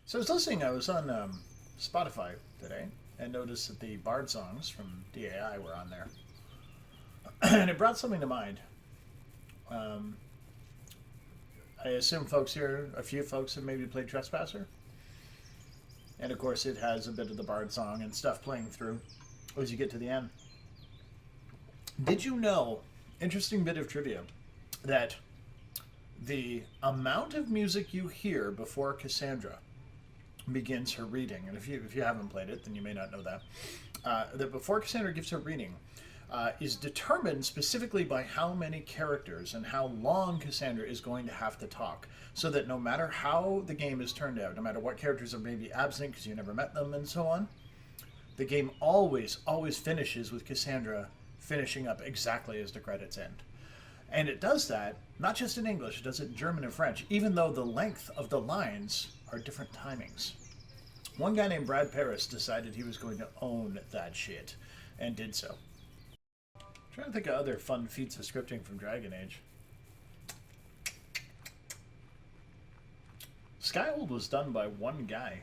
So I was listening, I was on Spotify today and noticed that the Bard songs from DAI were on there. And it brought something to mind. Um, I assume folks here, a few folks have maybe played Trespasser. And of course, it has a bit of the Bard song and stuff playing through as you get to the end. Did you know, interesting bit of trivia, that the amount of music you hear before Cassandra begins her reading, and if you haven't played it, then you may not know that before Cassandra gives her reading, is determined specifically by how many characters and how long Cassandra is going to have to talk, so that no matter how the game is turned out, no matter what characters are maybe absent because you never met them and so on, the game always finishes with Cassandra finishing up exactly as the credits end. And it does that not just in English, it does it in German and French, even though the length of the lines are different timings. One guy named Brad Paris decided he was going to own that shit, and did so. I'm trying to think of other fun feats of scripting from Dragon Age. Skyhold was done by one guy,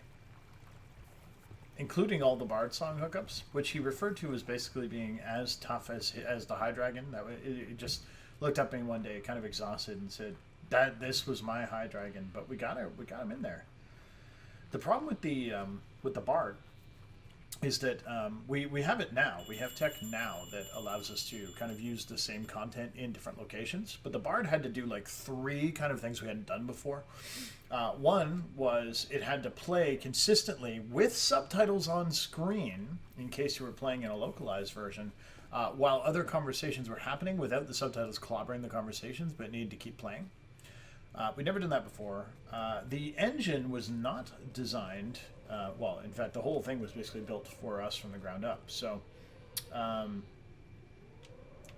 including all the Bard song hookups, which he referred to as basically being as tough as the High Dragon. It just looked up at me one day, kind of exhausted, and said that this was my High Dragon, but we got him in there. The problem with the Bard is that we have it now. We have tech now that allows us to kind of use the same content in different locations. But the Bard had to do like three kind of things we hadn't done before. One was it had to play consistently with subtitles on screen in case you were playing in a localized version, while other conversations were happening without the subtitles clobbering the conversations, but it needed to keep playing. We'd never done that before. The engine was not designed, well, in fact, the whole thing was basically built for us from the ground up. So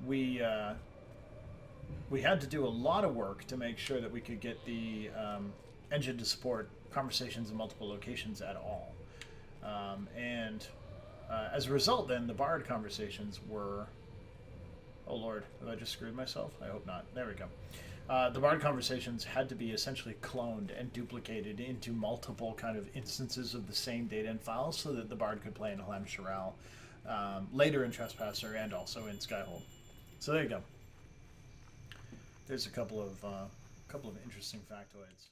we had to do a lot of work to make sure that we could get the engine to support conversations in multiple locations at all. As a result, then, the Bard conversations were... Oh, Lord, have I just screwed myself? I hope not. There we go. The Bard conversations had to be essentially cloned and duplicated into multiple kind of instances of the same data and files so that the Bard could play in Halam Sharal later in Trespasser and also in Skyhold. So there you go. There's a couple of interesting factoids.